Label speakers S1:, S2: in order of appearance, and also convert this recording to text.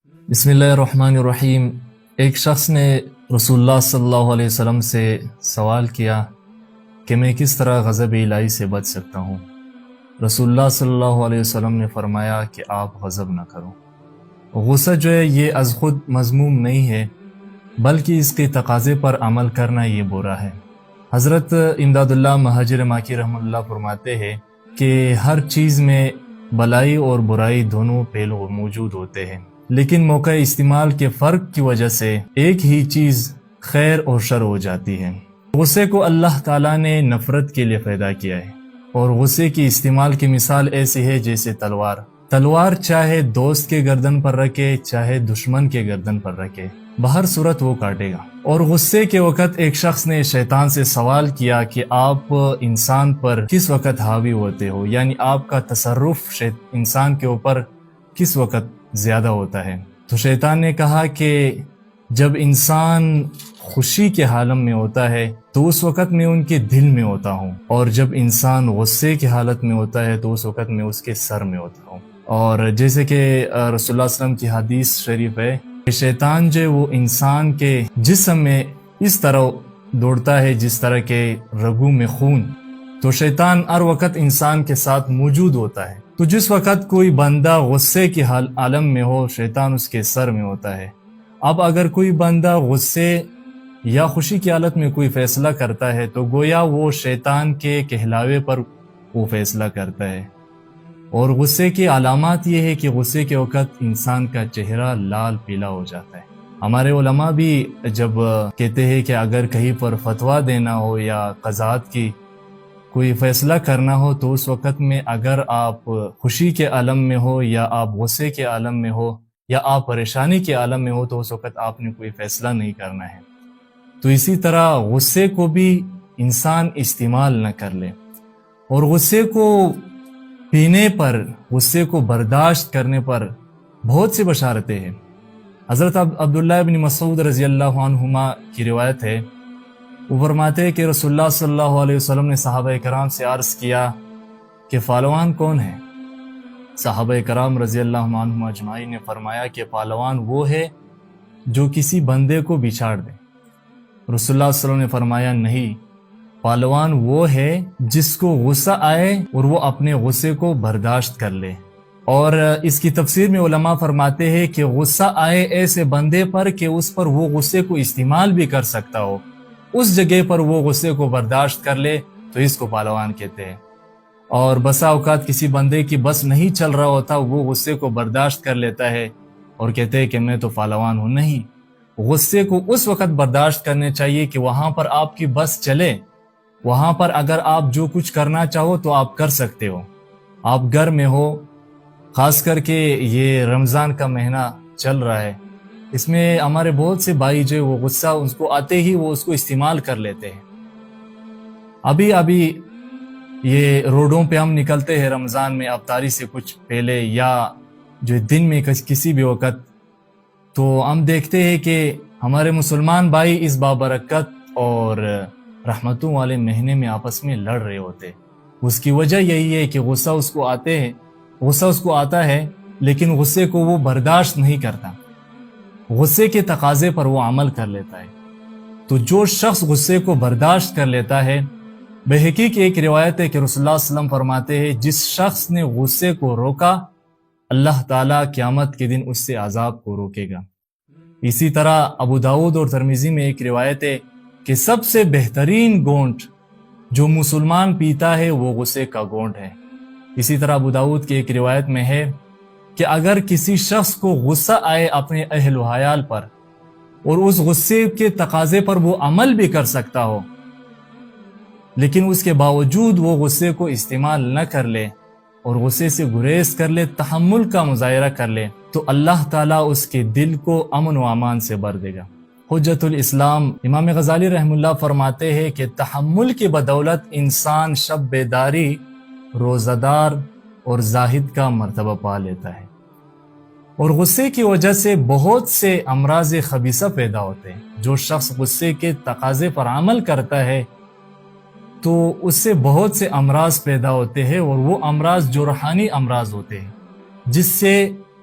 S1: بسم اللہ الرحمن الرحیم۔ ایک شخص نے رسول اللہ صلی اللہ علیہ وسلم سے سوال کیا کہ میں کس طرح غضب الہی سے بچ سکتا ہوں۔ رسول اللہ صلی اللہ علیہ وسلم نے فرمایا کہ آپ غضب نہ کرو۔ غصہ جو ہے یہ از خود مذموم نہیں ہے، بلکہ اس کے تقاضے پر عمل کرنا یہ برا ہے۔ حضرت امداد اللہ مہاجر ماکی رحمہ اللہ فرماتے ہیں کہ ہر چیز میں بلائی اور برائی دونوں پہلو موجود ہوتے ہیں، لیکن موقع استعمال کے فرق کی وجہ سے ایک ہی چیز خیر اور شر ہو جاتی ہے۔ غصے کو اللہ تعالیٰ نے نفرت کے لیے پیدا کیا ہے، اور غصے کی استعمال کی مثال ایسی ہے جیسے تلوار چاہے دوست کے گردن پر رکھے چاہے دشمن کے گردن پر رکھے، بہر صورت وہ کاٹے گا۔ اور غصے کے وقت ایک شخص نے شیطان سے سوال کیا کہ آپ انسان پر کس وقت حاوی ہوتے ہو، یعنی آپ کا تصرف انسان کے اوپر کس وقت زیادہ ہوتا ہے۔ تو شیطان نے کہا کہ جب انسان خوشی کے حالم میں ہوتا ہے تو اس وقت میں ان کے دل میں ہوتا ہوں، اور جب انسان غصے کی حالت میں ہوتا ہے تو اس وقت میں اس کے سر میں ہوتا ہوں۔ اور جیسے کہ رسول اللہ صلی اللہ علیہ وسلم کی حدیث شریف ہے کہ شیطان جو وہ انسان کے جسم میں اس طرح دوڑتا ہے جس طرح کے رگوں میں خون، تو شیطان ہر وقت انسان کے ساتھ موجود ہوتا ہے۔ تو جس وقت کوئی بندہ غصے کی عالم میں ہو، شیطان اس کے سر میں ہوتا ہے۔ اب اگر کوئی بندہ غصے یا خوشی کی حالت میں کوئی فیصلہ کرتا ہے تو گویا وہ شیطان کے کہلاوے پر وہ فیصلہ کرتا ہے۔ اور غصے کی علامات یہ ہے کہ غصے کے وقت انسان کا چہرہ لال پیلا ہو جاتا ہے۔ ہمارے علماء بھی جب کہتے ہیں کہ اگر کہیں پر فتویٰ دینا ہو یا قضات کی کوئی فیصلہ کرنا ہو تو اس وقت میں اگر آپ خوشی کے عالم میں ہو یا آپ غصے کے عالم میں ہو یا آپ پریشانی کے عالم میں ہو تو اس وقت آپ نے کوئی فیصلہ نہیں کرنا ہے۔ تو اسی طرح غصے کو بھی انسان استعمال نہ کر لے، اور غصے کو پینے پر، غصے کو برداشت کرنے پر بہت سی بشارتیں ہیں۔ حضرت عبداللہ ابن مسعود رضی اللہ عنہما کی روایت ہے، وہ فرماتے ہیں کہ رسول اللہ صلی اللہ علیہ وسلم نے صحابہ کرام سے عرض کیا کہ پہلوان کون ہے؟ صحابہ کرام رضی اللہ عنہم اجمعین نے فرمایا کہ پہلوان وہ ہے جو کسی بندے کو بچھاڑ دے۔ رسول اللہ صلی اللہ علیہ وسلم نے فرمایا نہیں، پہلوان وہ ہے جس کو غصہ آئے اور وہ اپنے غصے کو برداشت کر لے۔ اور اس کی تفسیر میں علماء فرماتے ہیں کہ غصہ آئے ایسے بندے پر کہ اس پر وہ غصے کو استعمال بھی کر سکتا ہو، اس جگہ پر وہ غصے کو برداشت کر لے تو اس کو پہلوان کہتے ہیں۔ اور بسا اوقات کسی بندے کی بس نہیں چل رہا ہوتا، وہ غصے کو برداشت کر لیتا ہے اور کہتے ہیں کہ میں تو پہلوان ہوں۔ نہیں، غصے کو اس وقت برداشت کرنے چاہیے کہ وہاں پر آپ کی بس چلے، وہاں پر اگر آپ جو کچھ کرنا چاہو تو آپ کر سکتے ہو۔ آپ گھر میں ہو، خاص کر کے یہ رمضان کا مہینہ چل رہا ہے، اس میں ہمارے بہت سے بھائی جو وہ غصہ اس کو آتے ہی وہ اس کو استعمال کر لیتے ہیں۔ ابھی یہ روڈوں پہ ہم نکلتے ہیں رمضان میں افطاری سے کچھ پہلے یا جو دن میں کسی بھی وقت، تو ہم دیکھتے ہیں کہ ہمارے مسلمان بھائی اس بابرکت اور رحمتوں والے مہینے میں آپس میں لڑ رہے ہوتے۔ اس کی وجہ یہی ہے کہ غصہ اس کو آتا ہے لیکن غصے کو وہ برداشت نہیں کرتا، غصے کے تقاضے پر وہ عمل کر لیتا ہے۔ تو جو شخص غصے کو برداشت کر لیتا ہے، بحقیق ایک روایت ہے کہ رسول اللہ صلی اللہ علیہ وسلم فرماتے ہیں جس شخص نے غصے کو روکا اللہ تعالیٰ قیامت کے دن اس سے عذاب کو روکے گا۔ اسی طرح ابو داؤد اور ترمذی میں ایک روایت ہے کہ سب سے بہترین گھونٹ جو مسلمان پیتا ہے وہ غصے کا گھونٹ ہے۔ اسی طرح ابو داؤد کی ایک روایت میں ہے کہ اگر کسی شخص کو غصہ آئے اپنے اہل و عیال پر اور اس غصے کے تقاضے پر وہ عمل بھی کر سکتا ہو، لیکن اس کے باوجود وہ غصے کو استعمال نہ کر لے اور غصے سے گریز کر لے، تحمل کا مظاہرہ کر لے، تو اللہ تعالیٰ اس کے دل کو امن و امان سے بھر دے گا۔ حجت الاسلام امام غزالی رحمہ اللہ فرماتے ہیں کہ تحمل کی بدولت انسان شب بیداری، روزہ دار اور زاہد کا مرتبہ پا لیتا ہے۔ اور غصے کی وجہ سے بہت سے امراض خبیثہ پیدا ہوتے ہیں۔ جو شخص غصے کے تقاضے پر عمل کرتا ہے تو اس سے بہت سے امراض پیدا ہوتے ہیں، اور وہ امراض جو روحانی امراض ہوتے ہیں، جس سے